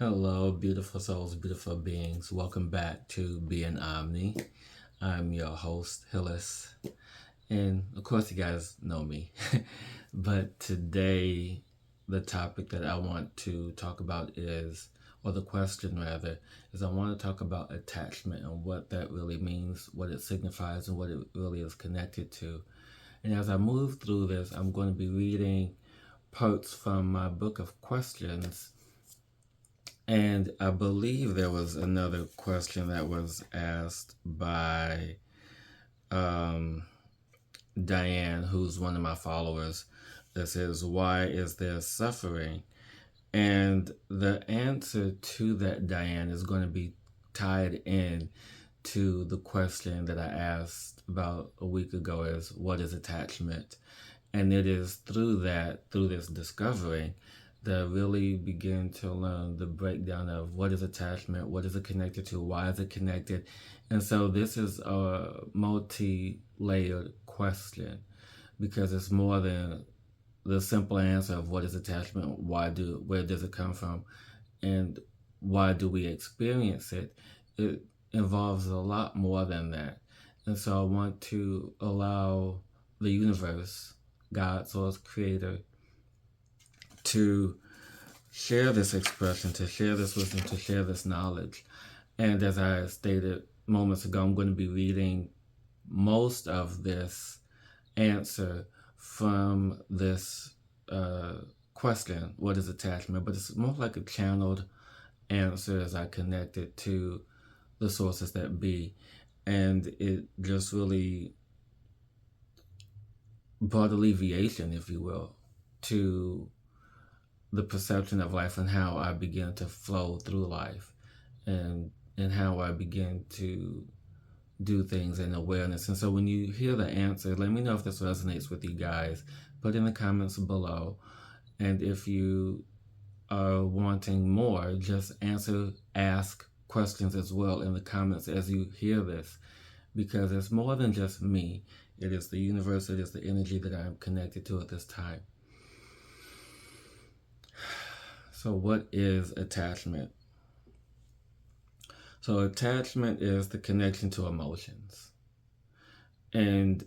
Hello, beautiful souls, beautiful beings. Welcome back to Being Omni. I'm your host, Hillis. And of course, you guys know me. But today, the topic that I want to talk about is, or the question rather, is I want to talk about attachment and what that really means, what it signifies, and what it really is connected to. And as I move through this, I'm going to be reading parts from my book of questions. And I believe there was another question that was asked by Diane, who's one of my followers, that says, why is there suffering? And the answer to that, Diane, is going to be tied in to the question that I asked about a week ago is, what is attachment? And it is through this discovering, that I really begin to learn the breakdown of what is attachment, what is it connected to, why is it connected. And so this is a multi-layered question because it's more than the simple answer of what is attachment, where does it come from, and why do we experience it. It involves a lot more than that. And so I want to allow the universe, God, source, creator, to share this expression, to share this wisdom, to share this knowledge. And as I stated moments ago, I'm going to be reading most of this answer from this question, what is attachment? But it's more like a channeled answer as I connect it to the sources that be. And it just really brought alleviation, if you will, to the perception of life and how I begin to flow through life and how I begin to do things in awareness. And so when you hear the answer, let me know if this resonates with you guys. Put in the comments below. And if you are wanting more, just ask questions as well in the comments as you hear this, because it's more than just me. It is the universe, it is the energy that I'm connected to at this time. So what is attachment? So attachment is the connection to emotions. And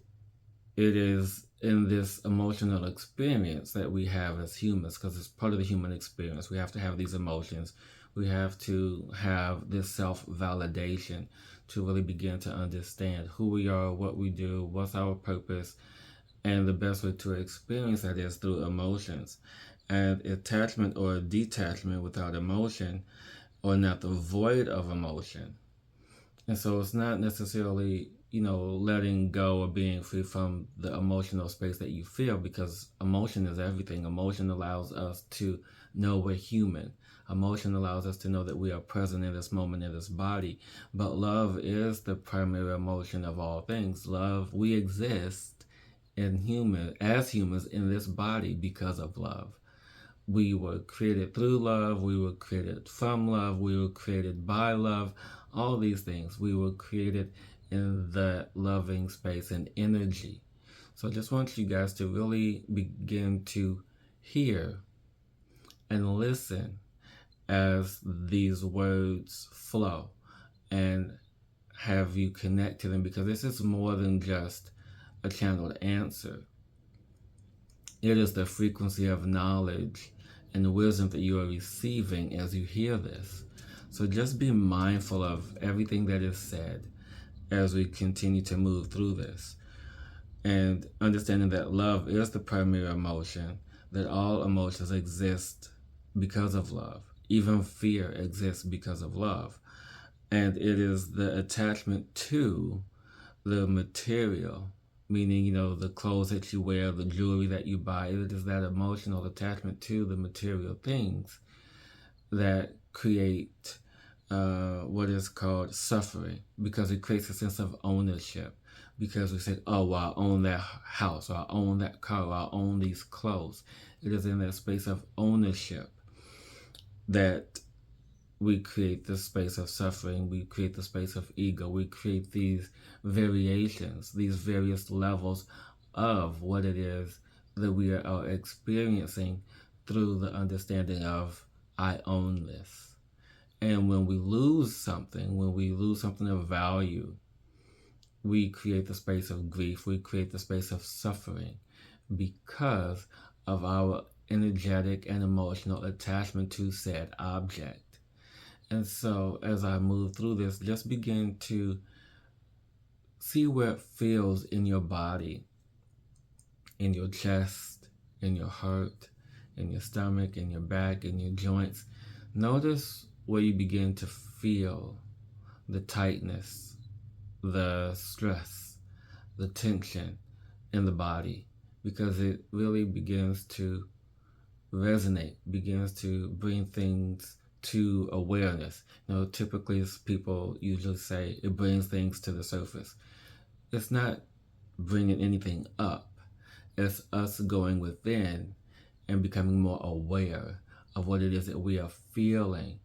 it is in this emotional experience that we have as humans, because it's part of the human experience. We have to have these emotions. We have to have this self-validation to really begin to understand who we are, what we do, what's our purpose. And the best way to experience that is through emotions. And attachment or detachment without emotion, or not the void of emotion. And so it's not necessarily, letting go or being free from the emotional space that you feel, because emotion is everything. Emotion allows us to know we're human. Emotion allows us to know that we are present in this moment, in this body. But love is the primary emotion of all things. Love, we exist as humans in this body because of love. We were created through love, we were created from love, we were created by love, all these things. We were created in that loving space and energy. So I just want you guys to really begin to hear and listen as these words flow and have you connect to them, because this is more than just a channeled answer. It is the frequency of knowledge and the wisdom that you are receiving as you hear this. So just be mindful of everything that is said as we continue to move through this. And understanding that love is the primary emotion, that all emotions exist because of love. Even fear exists because of love. And it is the attachment to the material, meaning, the clothes that you wear, the jewelry that you buy. It is that emotional attachment to the material things that create what is called suffering, because it creates a sense of ownership. Because we say, oh, well, I own that house, or I own that car, or I own these clothes. It is in that space of ownership that we create the space of suffering, we create the space of ego, we create these variations, these various levels of what it is that we are experiencing through the understanding of, I own this. And when we lose something of value, we create the space of grief, we create the space of suffering because of our energetic and emotional attachment to said object. And so, as I move through this, just begin to see where it feels in your body, in your chest, in your heart, in your stomach, in your back, in your joints. Notice where you begin to feel the tightness, the stress, the tension in the body, because it really begins to resonate, begins to bring things to awareness. Typically people usually say it brings things to the surface. It's not bringing anything up. It's us going within and becoming more aware of what it is that we are feeling,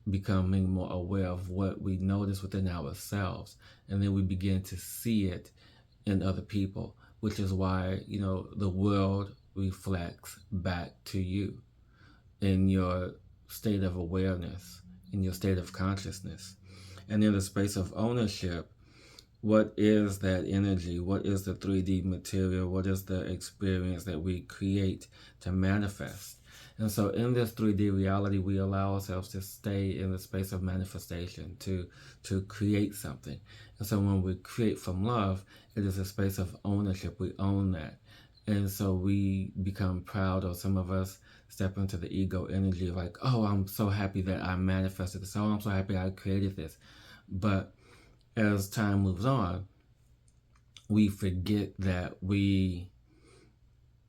becoming more aware of what we notice within ourselves, and then we begin to see it in other people, which is why the world reflects back to you in your state of awareness, in your state of consciousness. And in the space of ownership, what is that energy? What is the 3D material? What is the experience that we create to manifest? And so in this 3D reality, we allow ourselves to stay in the space of manifestation, to create something. And so when we create from love, it is a space of ownership. We own that. And so we become proud, or some of us step into the ego energy of like, oh, I'm so happy that I manifested this. Oh, I'm so happy I created this. But as time moves on, we forget that we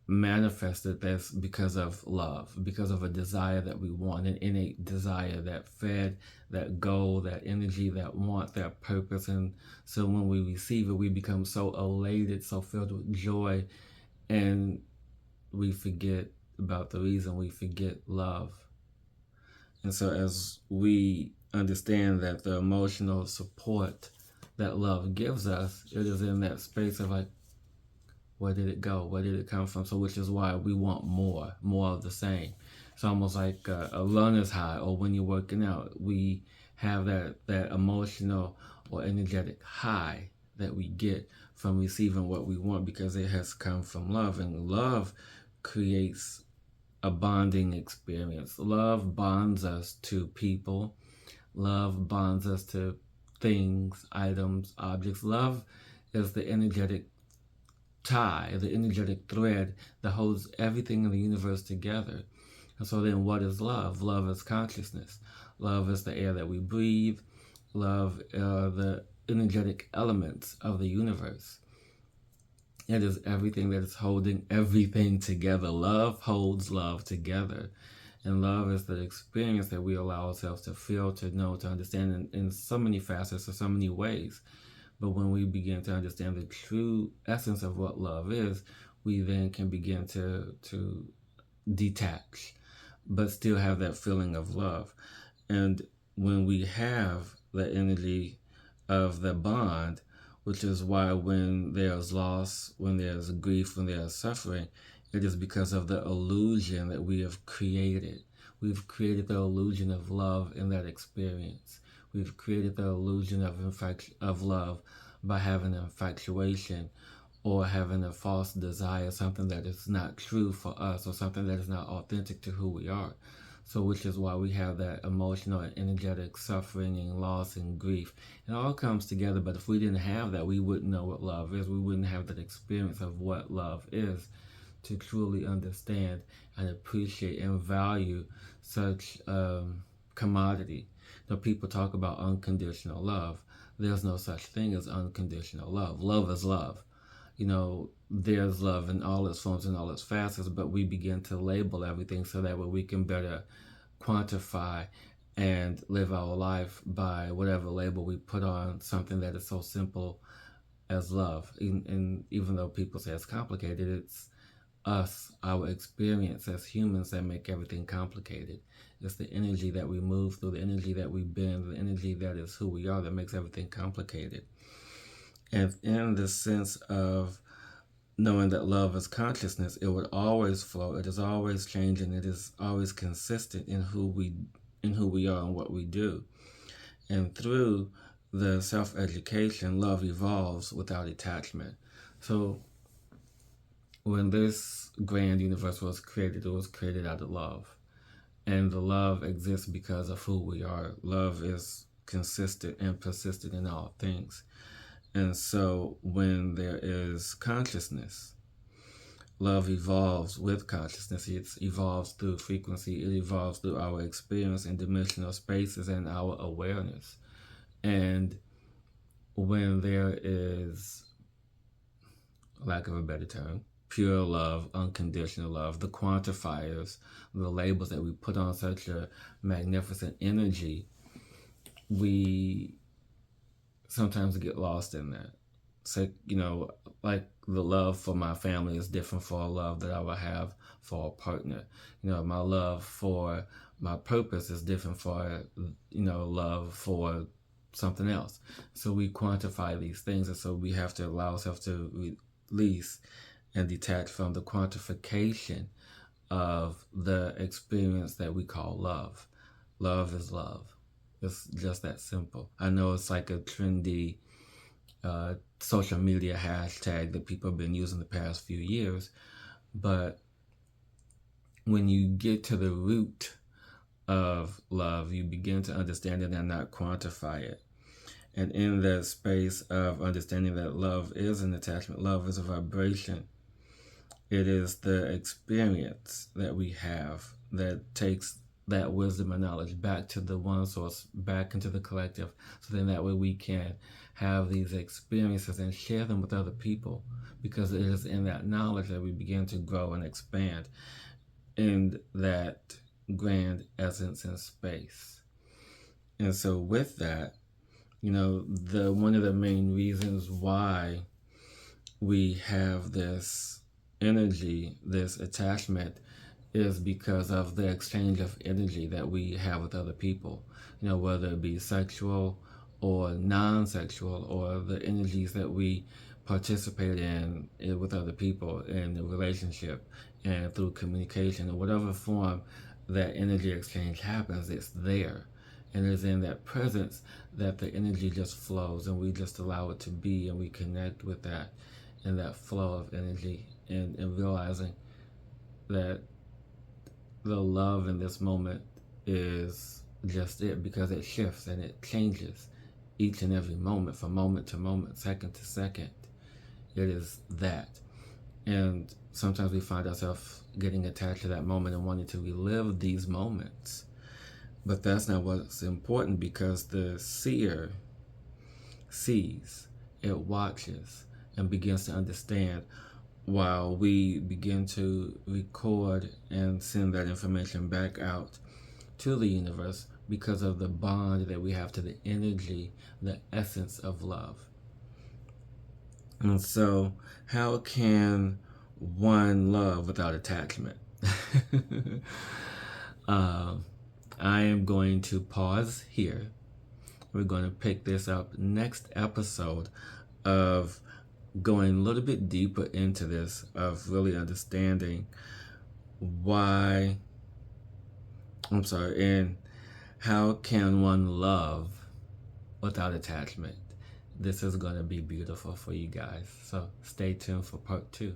manifested this because of love, because of a desire that we want, an innate desire that fed that goal, that energy, that want, that purpose. And so when we receive it, we become so elated, so filled with joy, and we forget about the reason. We forget love. And so as we understand that the emotional support that love gives us, it is in that space of like, where did it go? Where did it come from? So which is why we want more of the same. It's almost like a runner's high, or when you're working out, we have that emotional or energetic high that we get from receiving what we want, because it has come from love. And love creates a bonding experience. Love bonds us to people. Love bonds us to things, items, objects. Love is the energetic tie, the energetic thread that holds everything in the universe together. And so then what is love? Love is consciousness. Love is the air that we breathe. Love are the energetic elements of the universe. It is everything that is holding everything together. Love holds love together. And love is the experience that we allow ourselves to feel, to know, to understand in so many facets, or so many ways. But when we begin to understand the true essence of what love is, we then can begin to detach, but still have that feeling of love. And when we have the energy of the bond, which is why when there's loss, when there's grief, when there's suffering, it is because of the illusion that we have created. We've created the illusion of love in that experience. We've created the illusion of love by having an infatuation, or having a false desire, something that is not true for us, or something that is not authentic to who we are. So which is why we have that emotional and energetic suffering and loss and grief. It all comes together, but if we didn't have that, we wouldn't know what love is. We wouldn't have that experience of what love is, to truly understand and appreciate and value such commodity. People talk about unconditional love. There's no such thing as unconditional love. Love is love. There's love in all its forms and all its facets, but we begin to label everything so that way we can better quantify and live our life by whatever label we put on something that is so simple as love. And even though people say it's complicated, it's us, our experience as humans, that make everything complicated. It's the energy that we move through, the energy that we bend, the energy that is who we are, that makes everything complicated. And in the sense of knowing that love is consciousness, it would always flow. It is always changing. It is always consistent in who we in who we are and what we do. And through the self-education, love evolves without attachment. So when this grand universe was created, it was created out of love. And the love exists because of who we are. Love is consistent and persistent in all things. And so when there is consciousness, love evolves with consciousness. It evolves through frequency. It evolves through our experience in dimensional spaces and our awareness. And when there is, lack of a better term, pure love, unconditional love, the quantifiers, the labels that we put on such a magnificent energy, we sometimes get lost in that. So, like the love for my family is different for a love that I would have for a partner. My love for my purpose is different for, love for something else. So we quantify these things, and so we have to allow ourselves to release and detach from the quantification of the experience that we call love. Love is love. It's just that simple. I know it's like a trendy social media hashtag that people have been using the past few years, but when you get to the root of love, you begin to understand it and not quantify it. And in that space of understanding that love is an attachment, love is a vibration, it is the experience that we have that takes that wisdom and knowledge back to the one source, back into the collective, so then that way we can have these experiences and share them with other people, because it is in that knowledge that we begin to grow and expand in that grand essence in space. And so with that, one of the main reasons why we have this energy, this attachment, is because of the exchange of energy that we have with other people, whether it be sexual or non-sexual, or the energies that we participate in with other people in the relationship and through communication, in whatever form that energy exchange happens, it's there. And it's in that presence that the energy just flows, and we just allow it to be, and we connect with that and that flow of energy, and realizing that the love in this moment is just it, because it shifts and it changes each and every moment, from moment to moment, second to second. It is that. And sometimes we find ourselves getting attached to that moment and wanting to relive these moments. But that's not what's important, because the seer sees, it watches, and begins to understand, while we begin to record and send that information back out to the universe, because of the bond that we have to the energy, the essence of love. And so, how can one love without attachment? I am going to pause here. We're going to pick this up next episode of going a little bit deeper into this, of really understanding and how can one love without attachment. This is going to be beautiful for you guys. So stay tuned for part 2.